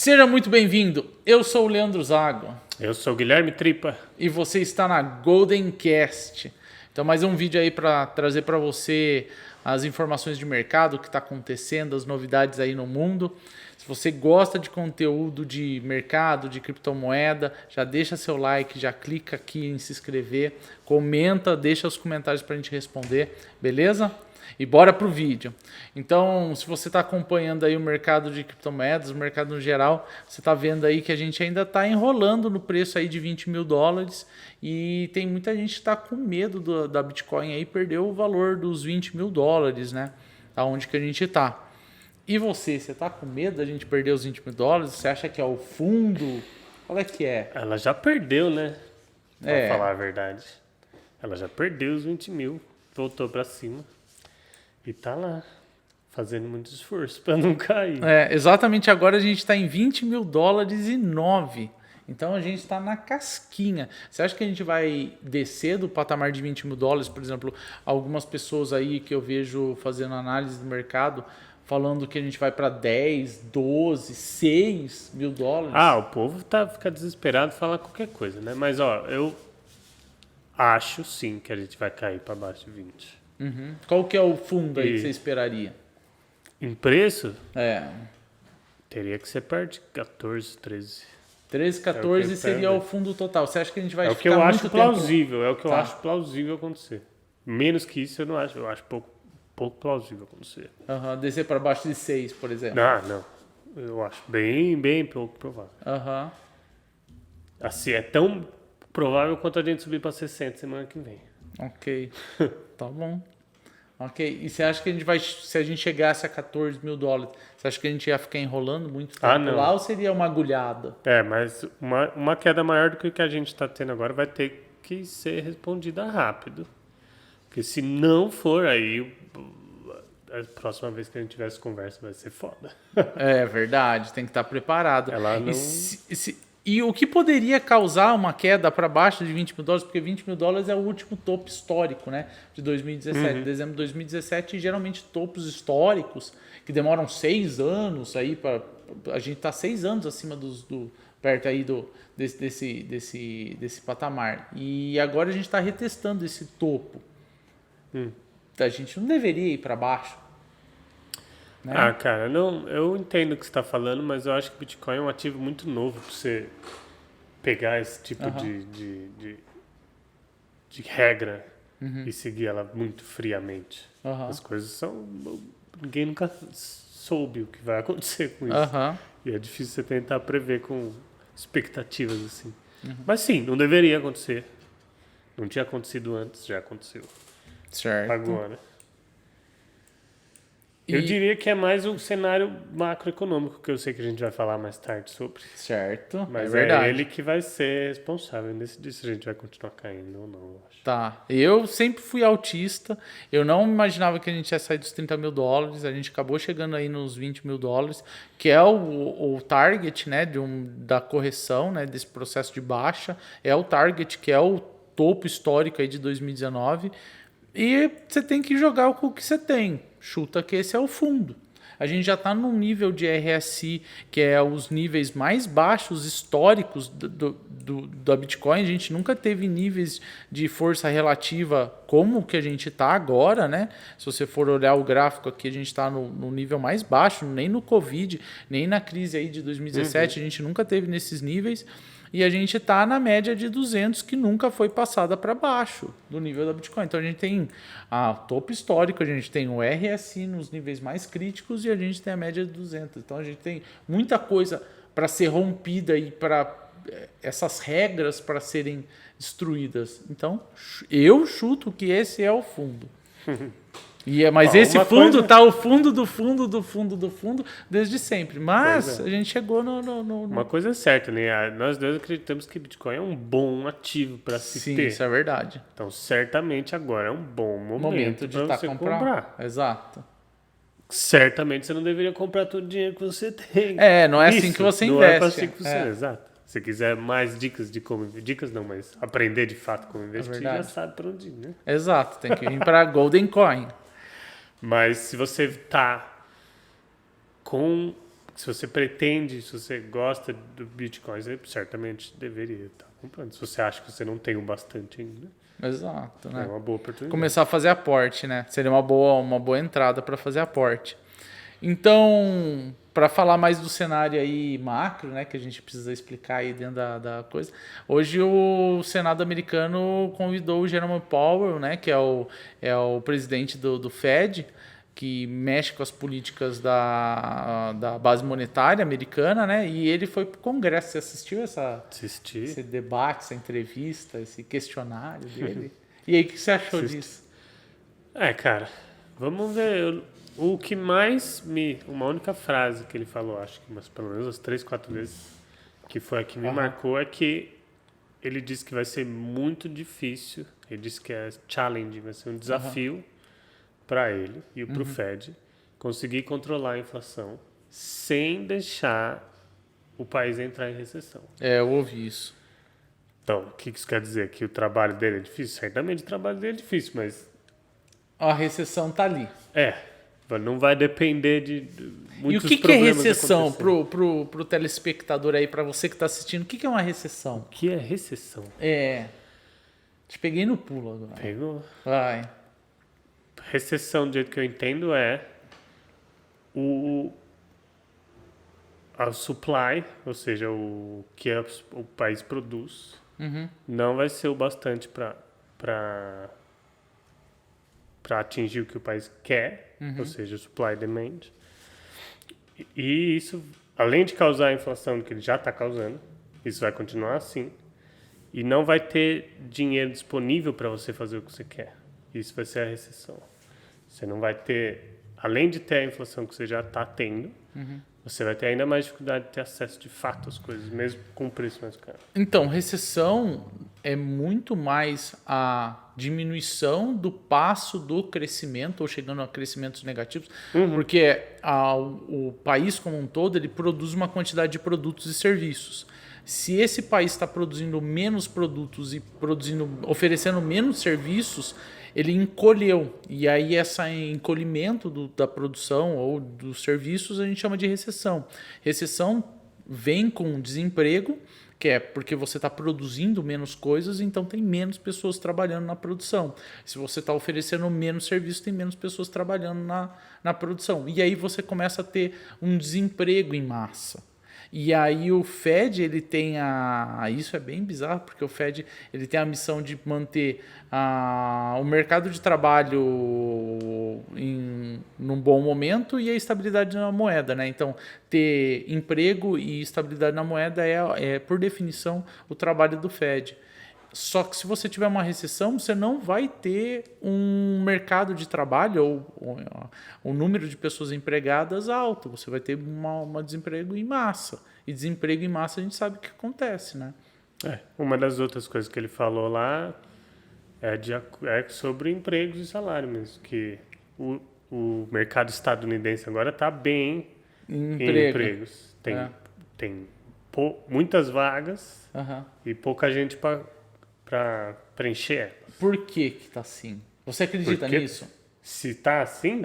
Seja muito bem-vindo. Eu sou o Leandro Zago. Eu sou o Guilherme Tripa. E você está na Golden Cast. Então, mais um vídeo aí para trazer para você as informações de mercado, o que está acontecendo, as novidades aí no mundo. Se você gosta de conteúdo de mercado, de criptomoeda, já deixa seu like, já clica aqui em se inscrever, comenta, deixa os comentários para a gente responder, beleza? E bora pro vídeo. Então, se você está acompanhando aí o mercado de criptomoedas, o mercado no geral, você está vendo aí que a gente ainda está enrolando no preço aí de $20 mil e tem muita gente que está com medo da Bitcoin aí perder o valor dos $20 mil, né? Aonde que a gente está. E você está com medo da gente perder os $20 mil? Você acha que é o fundo? Qual é que é? Ela já perdeu, né? Pra falar a É, verdade. Ela já perdeu os 20 mil, voltou pra cima e tá lá, fazendo muito esforço pra não cair. exatamente agora a gente está em $20 mil e 9. Então a gente está na casquinha. Você acha que a gente vai descer do patamar de $20 mil? Por exemplo, algumas pessoas aí que eu vejo fazendo análise do mercado falando que a gente vai para 10, 12, $6 mil. Ah, o povo fica desesperado e fala qualquer coisa, né? Mas ó, eu acho sim que a gente vai cair pra baixo de 20. Uhum. Qual que é o fundo aí que E você esperaria? em preço, É, teria que ser perto de 14, 13. 13, É o que 14 eu seria quero o ver. fundo total. Você acha que a gente vai É o que ficar eu muito acho tempo? plausível, é o que eu Tá. acho plausível acontecer. Menos que isso eu não acho, eu acho pouco plausível acontecer. Aham, descer para baixo de 6, por exemplo. Não. Eu acho bem pouco provável. Aham. Assim, é tão provável quanto a gente subir para 60 semana que vem. Ok. Tá bom. Ok. E você acha que a gente vai, se a gente chegasse a $14 mil, você acha que a gente ia ficar enrolando muito tempo Ah, não. lá ou seria uma agulhada? É, mas uma queda maior do que o que a gente está tendo agora vai ter que ser respondida rápido. Porque se não for, aí a próxima vez que a gente tiver essa conversa vai ser foda. É verdade, tem que estar preparado. Ela não. E o que poderia causar uma queda para baixo de $20 mil? Porque $20 mil é o último topo histórico, né? De 2017, dezembro de 2017, e geralmente topos históricos que demoram 6 anos aí para a gente tá 6 anos acima perto aí desse patamar. E agora a gente está retestando esse topo. A gente não deveria ir para baixo, né? Ah, cara, não, eu entendo o que você está falando, mas eu acho que Bitcoin é um ativo muito novo para você pegar esse tipo de regra e seguir ela muito friamente. Aham. As coisas são. Ninguém nunca soube o que vai acontecer com isso. Aham. E é difícil você tentar prever com expectativas assim. Mas sim, não deveria acontecer. Não tinha acontecido antes, já aconteceu. Certo. Agora. Eu diria que é mais um cenário macroeconômico, que eu sei que a gente vai falar mais tarde sobre. Certo, Mas é verdade. ele que vai ser responsável em decidir se a gente vai continuar caindo ou não, eu acho. Tá, eu sempre fui autista, eu não imaginava que a gente ia sair dos $30 mil, a gente acabou chegando aí nos $20 mil, que é o target, né, da correção, né, desse processo de baixa, é o target, que é o topo histórico aí de 2019, e você tem que jogar com o que você tem, chuta que esse é o fundo. A gente já está num nível de RSI que é os níveis mais baixos históricos da Bitcoin. A gente nunca teve níveis de força relativa como o que a gente está agora, né? Se você for olhar o gráfico aqui, a gente está no nível mais baixo, nem no Covid, nem na crise aí de 2017, a gente nunca teve nesses níveis. E a gente está na média de 200, que nunca foi passada para baixo do nível da Bitcoin. Então a gente tem a topo histórico, a gente tem o RSI nos níveis mais críticos e a gente tem a média de 200. Então a gente tem muita coisa para ser rompida e para essas regras para serem destruídas. Então eu chuto que esse é o fundo. Mas esse fundo tá o fundo do fundo desde sempre. Mas a gente chegou no... Uma coisa é certa, né? Nós dois acreditamos que Bitcoin é um bom ativo para se Sim, ter. isso é verdade. Então, certamente agora é um bom momento De para você comprar. Exato. Certamente você não deveria comprar todo o dinheiro que você tem. Não é assim que você investe. Não é assim que você... Exato. Se quiser mais dicas de como... Dicas não, mas aprender de fato como investir, já sabe para onde ir, né? Exato, tem que vir para Golden Coin. Mas se você tá com se você pretende, se você gosta do Bitcoin, você certamente deveria estar comprando. Se você acha que você não tem o bastante ainda, Exato, né? é uma boa oportunidade. Começar a fazer aporte, né? Seria uma boa entrada para fazer aporte. Então, para falar mais do cenário aí macro, né, que a gente precisa explicar aí dentro da coisa, hoje o Senado americano convidou o Jerome Powell, né, que é o presidente do Fed, que mexe com as políticas da base monetária americana, né, e ele foi para o Congresso. Você assistiu esse debate, essa entrevista, esse questionário dele? E aí, o que você achou disso? Cara, vamos ver. O que mais uma única frase que ele falou, acho que pelo menos umas 3, 4 vezes, que foi a que me marcou, é que ele disse que vai ser muito difícil, ele disse que é challenge, vai ser um desafio para ele e para o Fed conseguir controlar a inflação sem deixar o país entrar em recessão. Eu ouvi isso. Então, o que isso quer dizer? Que o trabalho dele é difícil? Certamente o trabalho dele é difícil, mas... A recessão tá ali. Não vai depender de muitos problemas. E o que é recessão pro telespectador aí, para você que está assistindo? O que é uma recessão? O que é recessão? Te peguei no pulo agora. Pegou. Vai. Recessão, do jeito que eu entendo, é a supply, ou seja, o que o país produz, não vai ser o bastante para atingir o que o país quer, ou seja, supply e demand. E isso, além de causar a inflação que ele já está causando, isso vai continuar assim, e não vai ter dinheiro disponível para você fazer o que você quer. Isso vai ser a recessão. Você não vai ter, além de ter a inflação que você já está tendo, você vai ter ainda mais dificuldade de ter acesso de fato às coisas, mesmo com o preço mais caro. Então, recessão é muito mais a diminuição do passo do crescimento, ou chegando a crescimentos negativos, porque o país como um todo ele produz uma quantidade de produtos e serviços. Se esse país está produzindo menos produtos e oferecendo menos serviços, ele encolheu. E aí esse encolhimento da produção ou dos serviços a gente chama de recessão. Recessão vem com desemprego, que é porque você está produzindo menos coisas, então tem menos pessoas trabalhando na produção. Se você está oferecendo menos serviço, tem menos pessoas trabalhando na produção. E aí você começa a ter um desemprego em massa. E aí o Fed, ele tem isso é bem bizarro, porque o Fed ele tem a missão de manter o mercado de trabalho num bom momento e a estabilidade na moeda, né? Então, ter emprego e estabilidade na moeda é por definição, o trabalho do Fed. Só que se você tiver uma recessão, você não vai ter um mercado de trabalho ou um número de pessoas empregadas alto. Você vai ter um desemprego em massa. E desemprego em massa a gente sabe o que acontece, né? Uma das outras coisas que ele falou lá é sobre empregos e salário mesmo, que o mercado estadunidense agora está bem em empregos. Tem muitas vagas e pouca gente para preencher. Por que está assim? Você acredita nisso? Se está assim,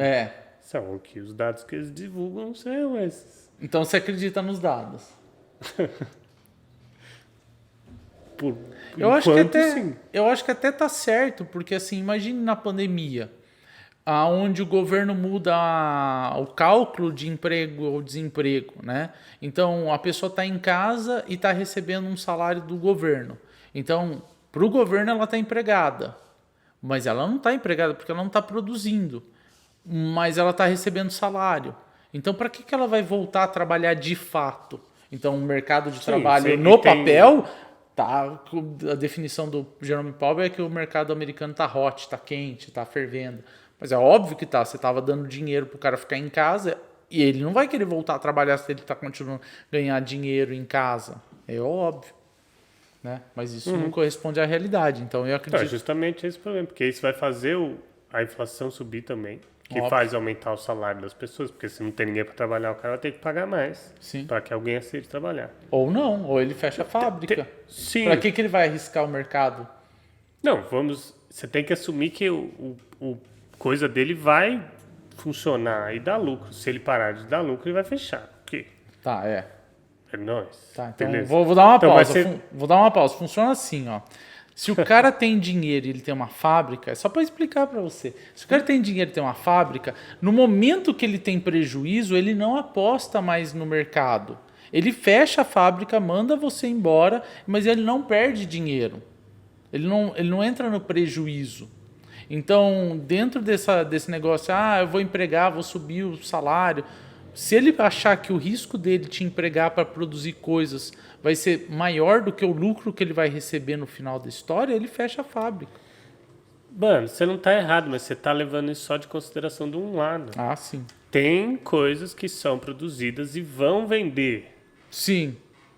são que os dados que eles divulgam são esses. Então você acredita nos dados? Eu acho que até tá certo, porque assim, imagine na pandemia, onde o governo muda o cálculo de emprego ou desemprego, né? Então a pessoa está em casa e está recebendo um salário do governo. Então, para o governo ela está empregada, mas ela não está empregada porque ela não está produzindo, mas ela está recebendo salário. Então, para que ela vai voltar a trabalhar de fato? Então, o mercado de trabalho no papel, a definição do Jerome Powell é que o mercado americano está hot, está quente, está fervendo. Mas é óbvio que tá. Você estava dando dinheiro para o cara ficar em casa e ele não vai querer voltar a trabalhar se ele está continuando a ganhar dinheiro em casa. É óbvio. Né? Mas isso não corresponde à realidade. Então, eu acredito... É justamente esse problema, porque isso vai fazer a inflação subir também. Que faz aumentar o salário das pessoas, porque se não tem ninguém para trabalhar, o cara vai ter que pagar mais para que alguém aceite trabalhar. Ou não, ou ele fecha a fábrica. Sim. Para que ele vai arriscar o mercado? Não, você tem que assumir que o coisa dele vai funcionar e dar lucro. Se ele parar de dar lucro, ele vai fechar. Porque Tá, é. É nóis. Tá, então Beleza. vou dar uma Então, pausa. vai ser- Vou dar uma pausa. Funciona assim, ó. Se o cara tem dinheiro e ele tem uma fábrica, é só para explicar para você. Se o cara tem dinheiro e tem uma fábrica, no momento que ele tem prejuízo, ele não aposta mais no mercado. Ele fecha a fábrica, manda você embora, mas ele não perde dinheiro. Ele não entra no prejuízo. Então, dentro desse negócio, eu vou empregar, vou subir o salário. Se ele achar que o risco dele te empregar para produzir coisas vai ser maior do que o lucro que ele vai receber no final da história, ele fecha a fábrica. Mano, você não tá errado, mas você tá levando isso só de consideração de um lado. Ah, sim. Tem coisas que são produzidas e vão vender, Sim,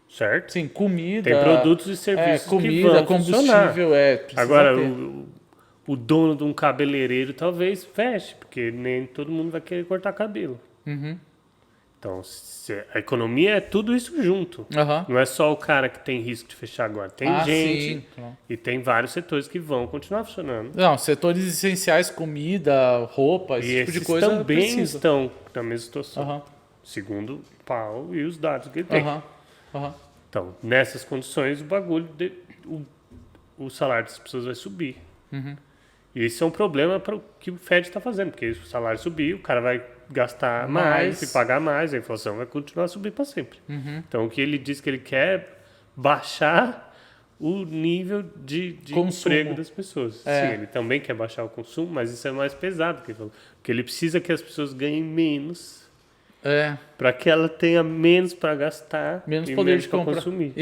certo? sim, comida. Tem produtos e serviços que comida, vão combustível, funcionar. precisa Agora, ter. o dono de um cabeleireiro talvez feche, porque nem todo mundo vai querer cortar cabelo. Uhum. Então, a economia é tudo isso junto. Aham. Não é só o cara que tem risco de fechar agora. Tem gente Sim, claro. e tem vários setores que vão continuar funcionando. Não, setores essenciais, comida, roupa, esse E tipo de esses coisa também precisa. estão na mesma situação. Aham, Segundo o Paulo e os dados que ele tem. aham, aham. Então, nessas condições, o salário das pessoas vai subir. Uhum. E esse é um problema para o que o Fed está fazendo, porque se o salário subir, o cara vai gastar mais e pagar mais, a inflação vai continuar a subir para sempre. Uhum. Então, o que ele diz que ele quer é baixar o nível de Consumo. emprego das pessoas. É. Sim, ele também quer baixar o consumo, mas isso é mais pesado, que ele falou. Porque ele precisa que as pessoas ganhem menos para que ela tenha menos para gastar Menos e poder menos de para compra. consumir.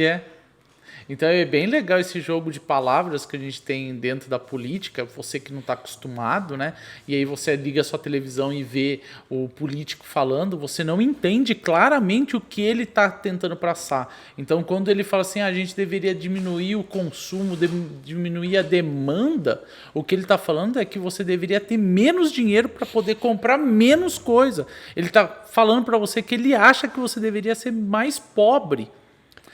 Então é bem legal esse jogo de palavras que a gente tem dentro da política, você que não está acostumado, né? E aí você liga a sua televisão e vê o político falando, você não entende claramente o que ele está tentando passar. Então quando ele fala assim, a gente deveria diminuir o consumo, diminuir a demanda, o que ele está falando é que você deveria ter menos dinheiro para poder comprar menos coisa. Ele está falando para você que ele acha que você deveria ser mais pobre.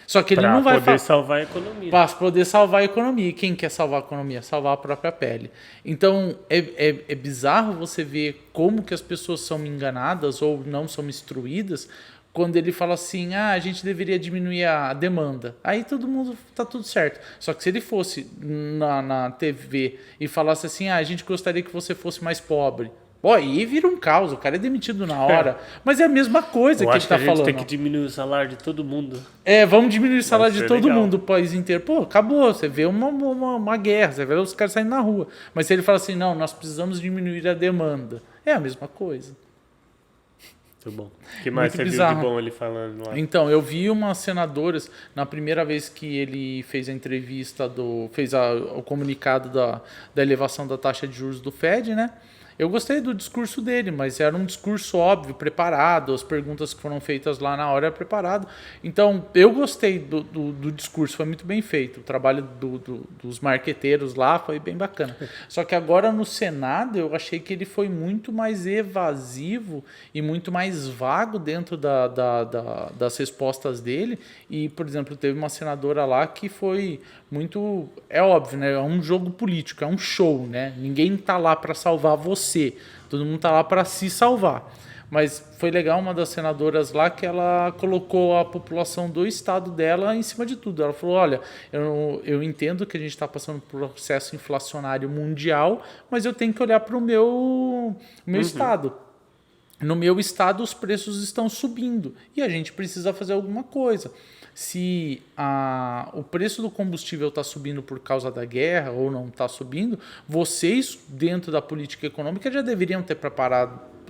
Só que ele não vai poder salvar a economia. para poder salvar a economia. E quem quer salvar a economia? Salvar a própria pele. Então, é bizarro você ver como que as pessoas são enganadas ou não são instruídas quando ele fala assim, a gente deveria diminuir a demanda. Aí todo mundo tá tudo certo. Só que se ele fosse na TV e falasse assim, a gente gostaria que você fosse mais pobre. Pô, aí vira um caos, o cara é demitido na hora. Mas é a mesma coisa Eu que ele acho que tá a gente falando. tem que diminuir o salário de todo mundo. Vamos diminuir o salário de ser todo legal. mundo, o país inteiro. Pô, acabou. Você vê uma guerra, você vê os caras saindo na rua. Mas se ele fala assim, não, nós precisamos diminuir a demanda. É a mesma coisa. Muito bom. O que mais Muito você bizarro. viu de bom ele falando lá? Então, eu vi umas senadoras, na primeira vez que ele fez a entrevista, o comunicado da elevação da taxa de juros do Fed, né? Eu gostei do discurso dele, mas era um discurso óbvio, preparado, as perguntas que foram feitas lá na hora era preparado. Então, eu gostei do discurso, foi muito bem feito. O trabalho dos marqueteiros lá foi bem bacana. Só que agora no Senado eu achei que ele foi muito mais evasivo e muito mais vago dentro das respostas dele. E, por exemplo, teve uma senadora lá que foi muito... É óbvio, né? É um jogo político, é um show, né? Ninguém tá lá para salvar você. Todo mundo tá lá para se salvar. Mas foi legal uma das senadoras lá que ela colocou a população do estado dela em cima de tudo. Ela falou, olha, eu entendo que a gente está passando por um processo inflacionário mundial, mas eu tenho que olhar para o meu estado. No meu estado os preços estão subindo e a gente precisa fazer alguma coisa. Se o preço do combustível está subindo por causa da guerra ou não está subindo, vocês, dentro da política econômica, já deveriam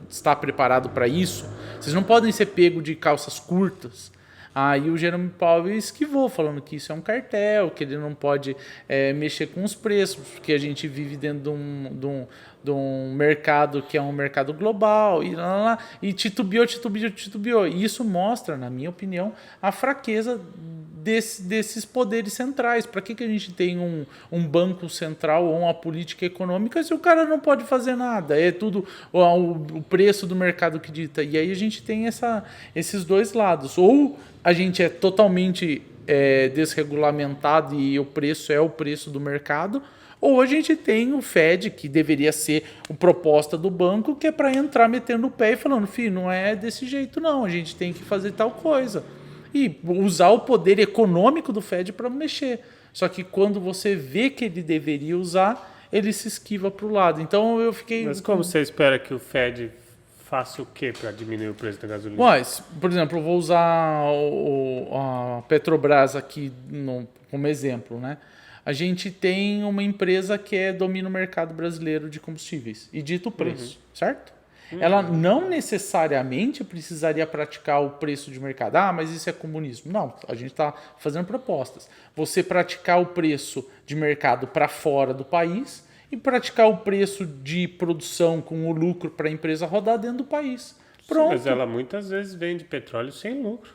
estar preparado para isso. Vocês não podem ser pego de calças curtas. Aí o Jerome Powell esquivou, falando que isso é um cartel, que ele não pode mexer com os preços, porque a gente vive dentro de um mercado que é um mercado global, e titubeou. E isso mostra, na minha opinião, a fraqueza desses poderes centrais. Para que a gente tem um banco central ou uma política econômica se o cara não pode fazer nada? É tudo o preço do mercado que dita. E aí a gente tem esses dois lados. Ou a gente é totalmente desregulamentado e o preço é o preço do mercado, Ou a gente tem o Fed, que deveria ser a proposta do banco, que é para entrar metendo o pé e falando, filho, não é desse jeito não, a gente tem que fazer tal coisa. E usar o poder econômico do Fed para mexer. Só que quando você vê que ele deveria usar, ele se esquiva para o lado. Então eu fiquei... Mas como você espera que o Fed faça o quê para diminuir o preço da gasolina? Mas, por exemplo, eu vou usar a Petrobras aqui como exemplo, né? A gente tem uma empresa que domina o mercado brasileiro de combustíveis e dita o preço, certo? Ela não necessariamente precisaria praticar o preço de mercado. Ah, mas isso é comunismo. Não, a gente está fazendo propostas. Você praticar o preço de mercado para fora do país e praticar o preço de produção com o lucro para a empresa rodar dentro do país. Pronto. Mas ela muitas vezes vende petróleo sem lucro.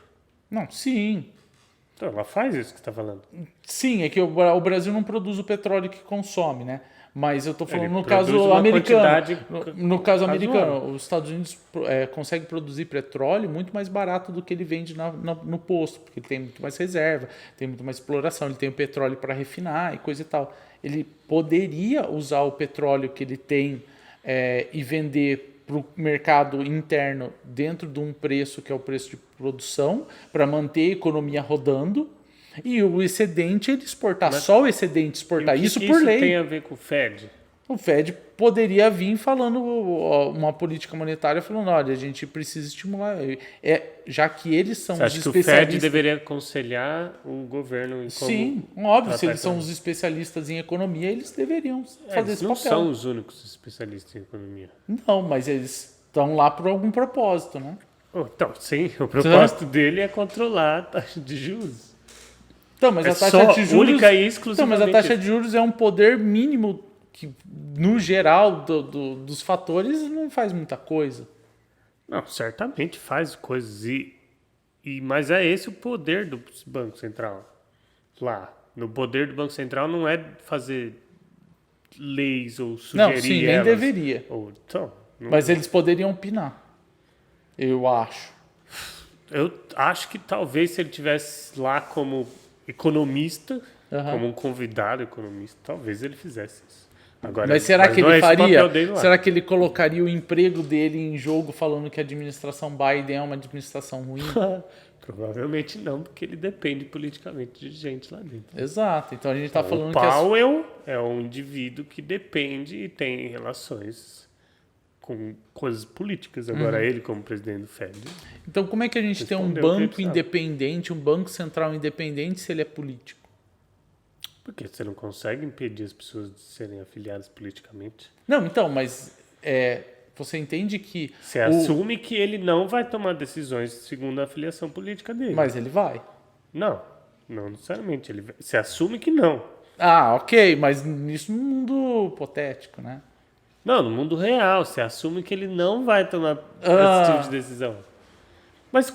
Não, sim. Então ela faz isso que você está falando. Sim, é que o Brasil não produz o petróleo que consome, né? Mas eu estou falando no produz caso uma americano. quantidade No caso razoável. americano, os Estados Unidos conseguem produzir petróleo muito mais barato do que ele vende no posto, porque ele tem muito mais reserva, tem muito mais exploração, ele tem o petróleo para refinar e coisa e tal. Ele poderia usar o petróleo que ele tem e vender para o mercado interno dentro de um preço que é o preço de produção, para manter a economia rodando, e o excedente ele exportar, só o excedente exportar, isso por lei. Isso tem a ver com o Fed? O Fed poderia vir falando uma política monetária, falando, olha, a gente precisa estimular, já que eles são Você os acha que o especialistas... Fed deveria aconselhar o governo em como... Sim, óbvio, se tratar eles são a os especialistas em economia, eles deveriam fazer eles esse não papel. são os únicos especialistas em economia. Não, mas eles estão lá por algum propósito, né? Então, sim, o propósito dele é controlar a taxa de juros. Então, mas É a taxa só de juros... única e Então, mas a exclusivamente taxa de juros é um poder mínimo que, no geral, dos fatores, não faz muita coisa. Não, certamente faz coisas. Mas é esse o poder do Banco Central. Lá. No poder do Banco Central não é fazer leis ou sugerir Não, sim, nem elas. deveria. Então, Mas eles poderiam opinar. Eu acho. eu acho que talvez se ele tivesse lá como economista, como um convidado economista, talvez ele fizesse isso. Agora, Mas será que não ele é esse o faria? papel dele lá. Será que ele colocaria o emprego dele em jogo falando que a administração Biden é uma administração ruim? Provavelmente não, porque ele depende politicamente de gente lá dentro. Exato. Então a gente está falando O que... Powell é um indivíduo que depende e tem relações com coisas políticas. Agora ele, como presidente do Fed... Então como é que a gente tem um Respondeu o que ele banco precisava. independente, um banco central independente, se ele é político? Porque você não consegue impedir as pessoas de serem afiliadas politicamente. Não, então, mas você entende que... Você assume que ele não vai tomar decisões segundo a afiliação política dele. Mas ele vai. Não necessariamente. Você assume que não. Ah, ok, mas isso no mundo hipotético, né? Não, no mundo real, você assume que ele não vai tomar esse tipo de decisão. Mas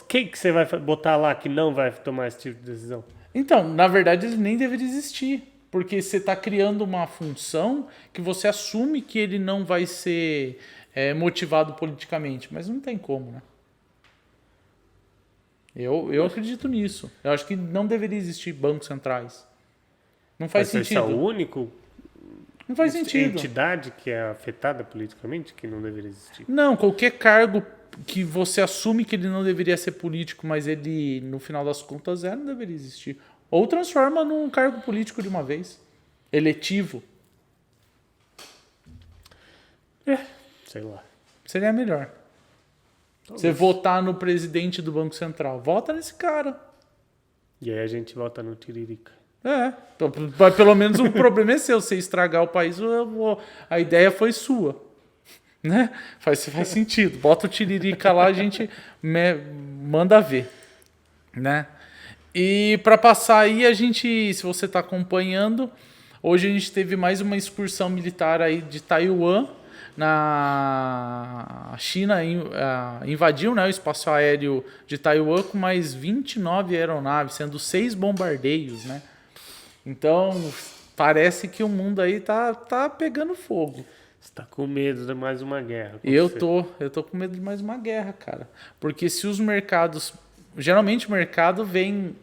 quem que você vai botar lá que não vai tomar esse tipo de decisão? Então, na verdade, ele nem deveria existir. Porque você está criando uma função que você assume que ele não vai ser motivado politicamente. Mas não tem como, né? Eu acredito nisso. Eu acho que não deveria existir bancos centrais. Não faz Esse é o sentido. único Não faz sentido. entidade que é afetada politicamente que não deveria existir. Não, qualquer cargo que você assume que ele não deveria ser político, mas ele, no final das contas, não deveria existir. Ou transforma num cargo político de uma vez. Eletivo. Sei lá. Seria melhor. Você votar no presidente do Banco Central. Vota nesse cara. E aí a gente volta no Tiririca. Então, pelo menos o problema é seu. Você estragar o país, a ideia foi sua. Né? Faz sentido. Bota o Tiririca lá, a gente manda ver. Né? E para passar aí, a gente, se você está acompanhando, hoje a gente teve mais uma excursão militar aí de Taiwan. A China invadiu, né, o espaço aéreo de Taiwan com mais 29 aeronaves, sendo 6 bombardeios, né? Então, parece que o mundo aí tá pegando fogo. Você tá com medo de mais uma guerra. Eu tô com medo de mais uma guerra, cara. Porque se os mercados... Geralmente o mercado vem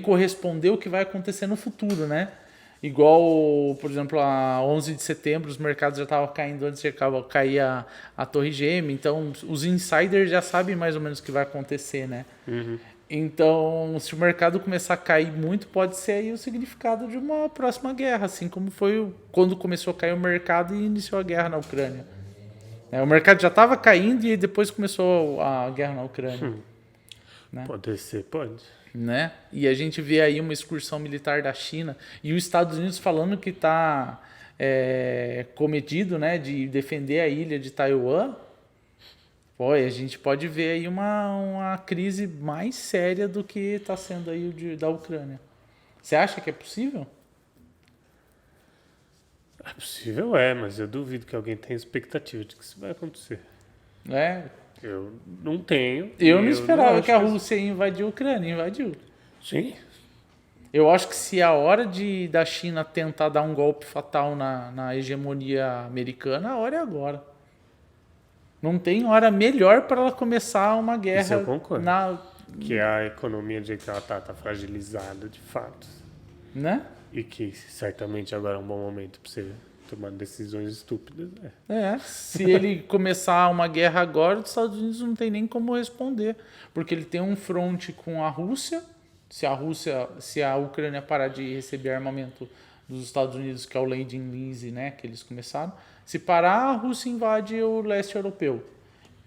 corresponder o que vai acontecer no futuro, né? Igual, por exemplo, a 11 de setembro, os mercados já estavam caindo antes de cair a Torre Gêmea. Então, os insiders já sabem mais ou menos o que vai acontecer, né? Então, se o mercado começar a cair muito, pode ser aí o significado de uma próxima guerra, assim como foi quando começou a cair o mercado e iniciou a guerra na Ucrânia. O mercado já estava caindo e depois começou a guerra na Ucrânia. Né? Pode ser, pode. Né? E a gente vê aí uma excursão militar da China e os Estados Unidos falando que está cometido, né, de defender a ilha de Taiwan. Pô, a gente pode ver aí uma crise mais séria do que está sendo aí da Ucrânia. Você acha que é possível? É possível, mas eu duvido que alguém tenha expectativa de que isso vai acontecer. Eu não tenho. Eu não esperava que a acho Rússia ia invadir a Ucrânia, invadiu. Sim. Eu acho que se a hora da China tentar dar um golpe fatal na hegemonia americana, a hora é agora. Não tem hora melhor para ela começar uma guerra. Isso eu concordo. Que a economia do jeito que ela tá fragilizada de fato. Né? E que certamente agora é um bom momento para você tomar decisões estúpidas. Se ele começar uma guerra agora, os Estados Unidos não tem nem como responder. Porque ele tem um fronte com a Rússia. Se a Ucrânia parar de receber armamento dos Estados Unidos, que é o Lending Lease, né, que eles começaram, se parar, a Rússia invade o leste europeu.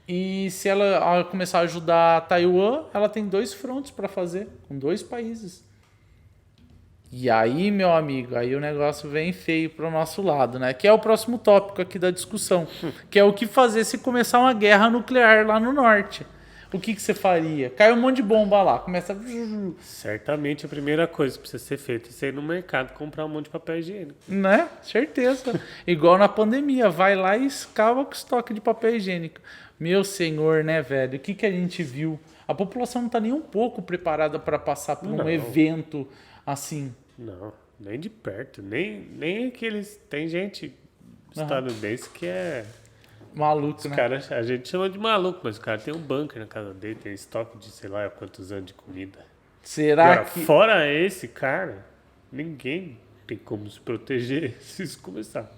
E se ela começar a ajudar Taiwan, ela tem 2 frontes para fazer, com 2 países. E aí, meu amigo, aí o negócio vem feio para o nosso lado, né? Que é o próximo tópico aqui da discussão, que é o que fazer se começar uma guerra nuclear lá no norte. O que você faria? Cai um monte de bomba lá, começa... Certamente a primeira coisa que precisa ser feita é você ir no mercado comprar um monte de papel higiênico. Né? Certeza. Igual na pandemia, vai lá e escava com estoque de papel higiênico. Meu senhor, né, velho? O que a gente viu? A população não está nem um pouco preparada para passar por um evento assim. Não, nem de perto. Nem aqueles... Tem gente estadunidense que é... Maluco, né? Cara, a gente chama de maluco, mas o cara tem um bunker na casa dele, tem estoque de sei lá quantos anos de comida. Será Agora, que... fora esse cara, ninguém tem como se proteger se isso começar.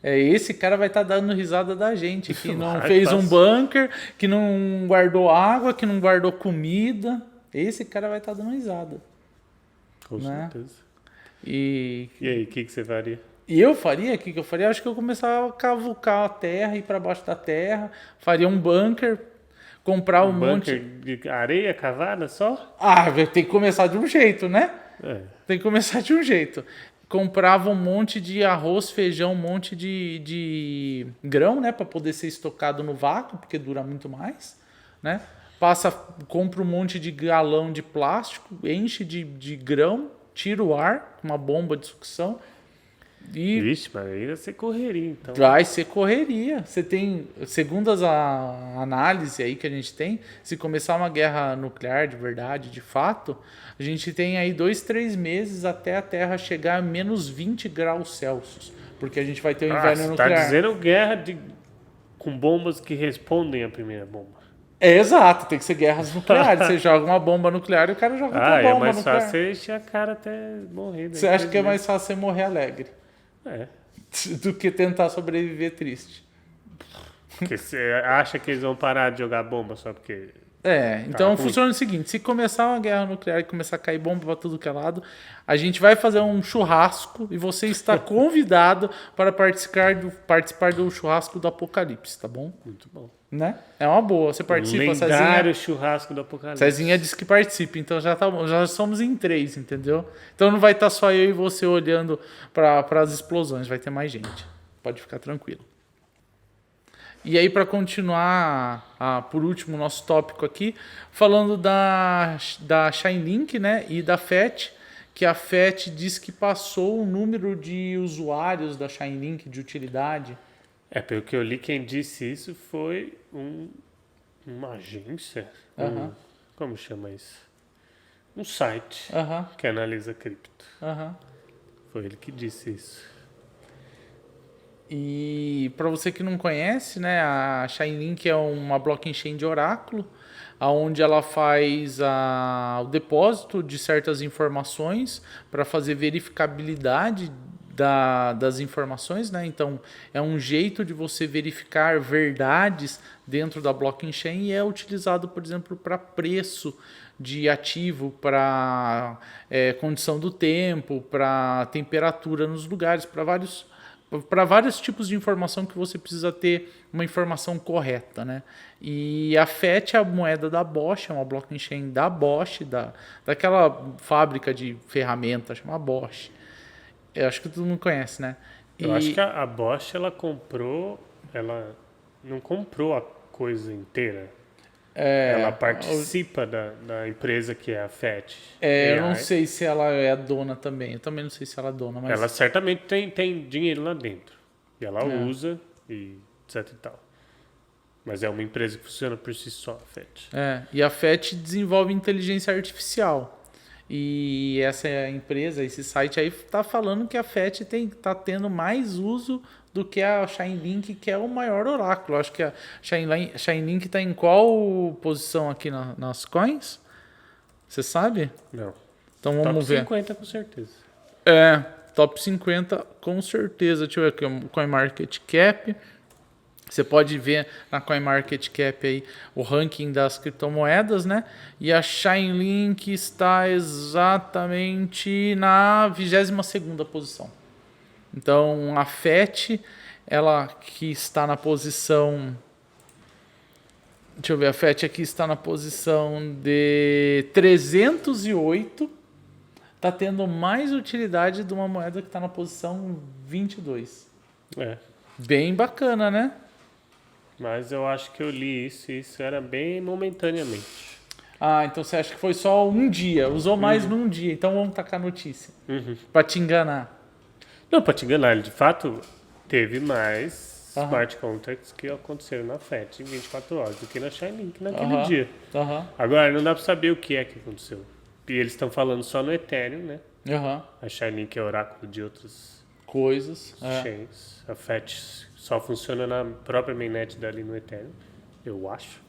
Esse cara vai estar dando risada da gente, que não Vai, fez fácil. um bunker, que não guardou água, que não guardou comida. Esse cara vai estar dando risada. Com Né? certeza. E aí, o que você faria? E eu faria? O que eu faria? Acho que eu começava a cavucar a terra, ir para baixo da terra, faria um bunker, comprar um monte... Bunker de areia cavada só? Tem que começar de um jeito, né? Tem que começar de um jeito. Comprava um monte de arroz, feijão, um monte de grão, né? Para poder ser estocado no vácuo, porque dura muito mais, né? Compra um monte de galão de plástico, enche de grão, tira o ar, com uma bomba de sucção. Vixe, mas ainda você correria, então. Vai ser correria. Você tem, segundo a análise aí que a gente tem, se começar uma guerra nuclear de verdade, de fato, a gente tem aí 2-3 meses até a Terra chegar a menos 20 graus Celsius. Porque a gente vai ter o inverno nuclear. Tá dizendo guerra com bombas que respondem à primeira bomba. Exato, tem que ser guerras nucleares. Você joga uma bomba nuclear e o cara joga outra bomba nuclear. É mais fácil você encher a cara até morrer. Você acha que é mais fácil você morrer alegre? Do que tentar sobreviver triste. Porque você acha que eles vão parar de jogar bomba só porque... Então funciona o seguinte, se começar uma guerra nuclear e começar a cair bomba para tudo que é lado, a gente vai fazer um churrasco e você está convidado para participar do churrasco do Apocalipse, tá bom? Muito bom. Né? É uma boa, você participa. Lendário churrasco do Apocalipse. Cezinha disse que participa, então já somos em 3, entendeu? Então não vai estar só eu e você olhando para as explosões, vai ter mais gente. Pode ficar tranquilo. E aí, para continuar, por último, nosso tópico aqui, falando da Chainlink, né, e da FET, que a FET diz que passou o número de usuários da Chainlink, de utilidade. Pelo que eu li, quem disse isso foi uma agência, como chama isso? Um site que analisa cripto. Foi ele que disse isso. E para você que não conhece, né, a Chainlink é uma blockchain de oráculo, onde ela faz o depósito de certas informações para fazer verificabilidade das informações, né? Então, é um jeito de você verificar verdades dentro da blockchain e é utilizado, por exemplo, para preço de ativo, para condição do tempo, para temperatura nos lugares, para vários tipos de informação que você precisa ter uma informação correta, né? E a FET é a moeda da Bosch, é uma blockchain da Bosch, daquela fábrica de ferramentas, chama Bosch. Eu acho que todo mundo conhece, né? Eu acho que a Bosch, ela não comprou a coisa inteira. Ela participa da empresa que é a FET. Eu não sei se ela é a dona também. Eu também não sei se ela é dona, mas... Ela certamente tem dinheiro lá dentro. E ela usa e etc e tal. Mas é uma empresa que funciona por si só, a FET. E a FET desenvolve inteligência artificial. E essa empresa, esse site aí está falando que a FET está tendo mais uso do que a Chainlink, que é o maior oráculo. Acho que a Chainlink está em qual posição aqui nas coins? Você sabe? Não. Então vamos ver. Top 50 com certeza. Top 50 com certeza. Deixa eu ver aqui o CoinMarketCap. Você pode ver na CoinMarketCap aí o ranking das criptomoedas, né? E a Chainlink está exatamente na 22ª posição. Então, a FET, ela que está na posição... Deixa eu ver, a FET aqui está na posição de 308. Está tendo mais utilidade de uma moeda que está na posição 22. Bem bacana, né? Mas eu acho que eu li isso e isso era bem momentaneamente. Então você acha que foi só um dia, usou mais num dia, então vamos tacar a notícia. Pra te enganar. Não, pra te enganar, ele de fato teve mais smart contracts que aconteceram na FET em 24 horas do que na Chainlink naquele dia. Agora, não dá pra saber o que é que aconteceu. E eles estão falando só no Ethereum, né? A Chainlink é oráculo de outras coisas. chains. A FET só funciona na própria mainnet dali no Ethereum, eu acho.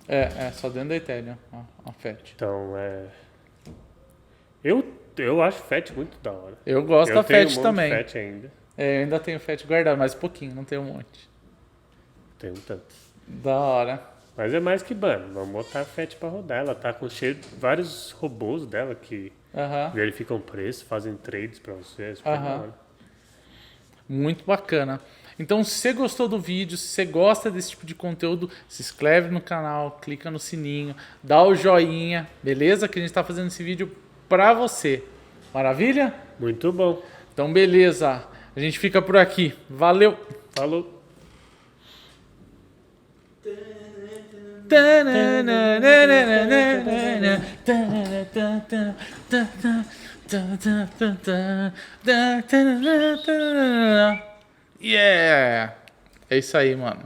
Só dentro da Ethereum, a FET. Então, eu acho FET muito da hora. Eu gosto da FET também. Eu tenho FET ainda. Eu ainda tenho FET guardado, mas pouquinho, não tenho um monte. Tenho tanto. Da hora. Mas é mais que bano. Vamos botar a FET pra rodar. Ela tá com cheio de vários robôs dela que verificam preço, fazem trades pra você. Muito bacana. Então, se você gostou do vídeo, se você gosta desse tipo de conteúdo, se inscreve no canal, clica no sininho, dá o joinha, beleza? Que a gente está fazendo esse vídeo para você. Maravilha? Muito bom. Então, beleza. A gente fica por aqui. Valeu. Falou. Yeah! É isso aí, mano.